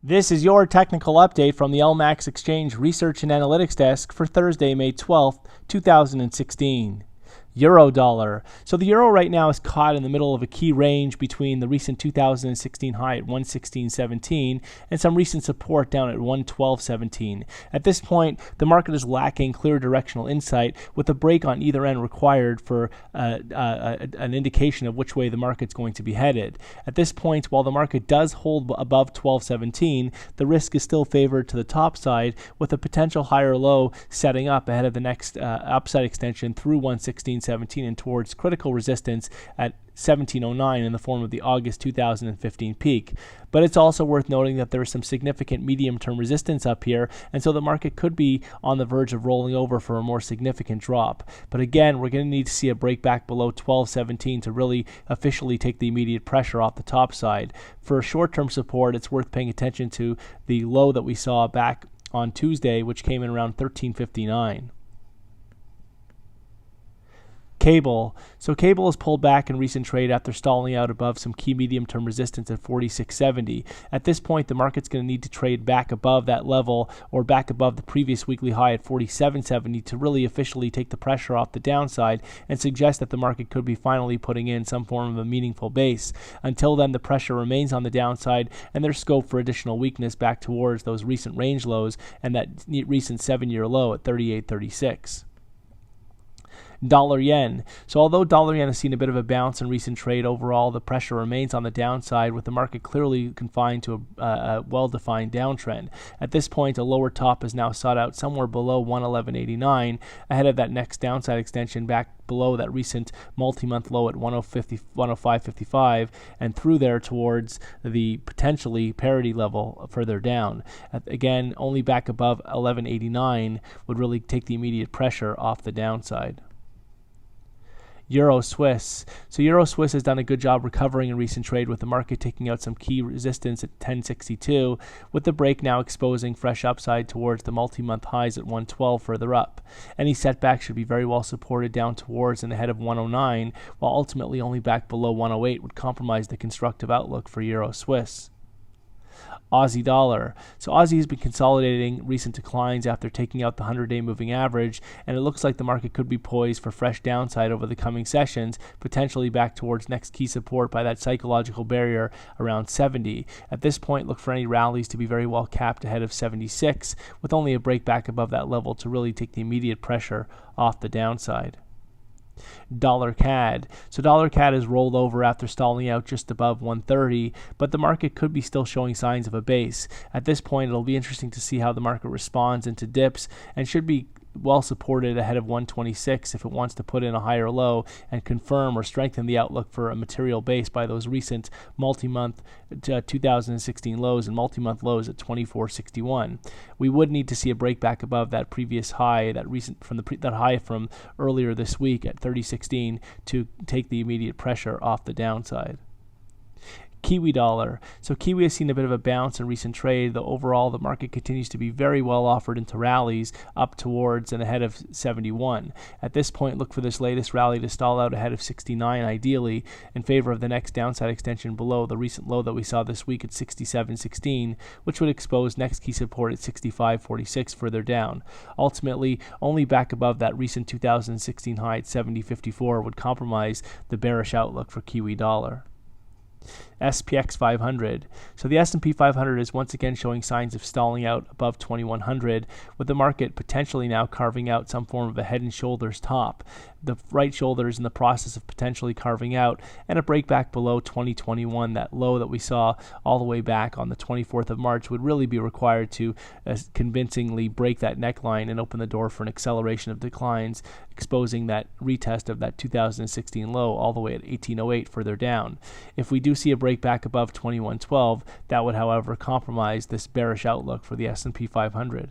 This is your technical update from the LMAX Exchange Research and Analytics Desk for Thursday, May 12th, 2016. Euro dollar. So the euro right now is caught in the middle of a key range between the recent 2016 high at 116.17 and some recent support down at 112.17. At this point, the market is lacking clear directional insight, with a break on either end required for an indication of which way the market's going to be headed. At this point, while the market does hold above 12.17, the risk is still favored to the top side, with a potential higher low setting up ahead of the next upside extension through 116.17 and towards critical resistance at 1709 in the form of the August 2015 peak. But it's also worth noting that there is some significant medium-term resistance up here, and so the market could be on the verge of rolling over for a more significant drop. But again, we're going to need to see a break back below 12.17 to really officially take the immediate pressure off the top side. For short-term support, it's worth paying attention to the low that we saw back on Tuesday, which came in around 13.59. Cable. So cable has pulled back in recent trade after stalling out above some key medium-term resistance at 46.70. At this point, the market's going to need to trade back above that level or back above the previous weekly high at 47.70 to really officially take the pressure off the downside and suggest that the market could be finally putting in some form of a meaningful base. Until then, the pressure remains on the downside, and there's scope for additional weakness back towards those recent range lows and that recent 7-year low at 38.36. Dollar yen. So although dollar yen has seen a bit of a bounce in recent trade, overall the pressure remains on the downside, with the market clearly confined to a well-defined downtrend. At this point, a lower top is now sought out somewhere below 111.89 ahead of that next downside extension back below that recent multi-month low at 105.55 and through there towards the potentially parity level further down. Again, only back above 11.89 would really take the immediate pressure off the downside. Euro Swiss. So Euro Swiss has done a good job recovering in recent trade, with the market taking out some key resistance at 10.62, with the break now exposing fresh upside towards the multi-month highs at 112 further up. Any setback should be very well supported down towards and ahead of 109, while ultimately only back below 108 would compromise the constructive outlook for Euro Swiss. Aussie dollar. So Aussie has been consolidating recent declines after taking out the 100-day moving average, and it looks like the market could be poised for fresh downside over the coming sessions, potentially back towards next key support by that psychological barrier around 70. At this point, look for any rallies to be very well capped ahead of 76, with only a break back above that level to really take the immediate pressure off the downside. Dollar CAD. So dollar CAD has rolled over after stalling out just above 130, but the market could be still showing signs of a base. At this point, it'll be interesting to see how the market responds into dips, and should be well supported ahead of 126 if it wants to put in a higher low and confirm or strengthen the outlook for a material base by those recent multi-month 2016 lows and multi-month lows at 24.61. We would need to see a break back above that previous high, that recent from that high from earlier this week at 30.16 to take the immediate pressure off the downside. Kiwi dollar. So Kiwi has seen a bit of a bounce in recent trade, though overall the market continues to be very well offered into rallies up towards and ahead of 71. At this point, look for this latest rally to stall out ahead of 69 ideally, in favor of the next downside extension below the recent low that we saw this week at 67.16, which would expose next key support at 65.46 further down. Ultimately, only back above that recent 2016 high at 70.54 would compromise the bearish outlook for Kiwi dollar. SPX 500. So the S&P 500 is once again showing signs of stalling out above 2100, with the market potentially now carving out some form of a head and shoulders top. The right shoulder is in the process of potentially carving out, and a break back below 2021, that low that we saw all the way back on the 24th of March, would really be required to convincingly break that neckline and open the door for an acceleration of declines, exposing that retest of that 2016 low all the way at 1808 further down. If we do see a break back above 2112, that would, however, compromise this bearish outlook for the S&P 500.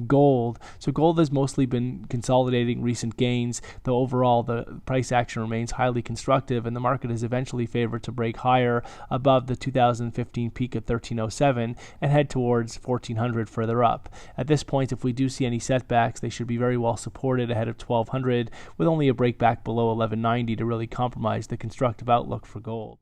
Gold. So gold has mostly been consolidating recent gains, though overall the price action remains highly constructive, and the market is eventually favored to break higher above the 2015 peak at 1307 and head towards 1400 further up. At this point, if we do see any setbacks, they should be very well supported ahead of 1200, with only a break back below 1190 to really compromise the constructive outlook for gold.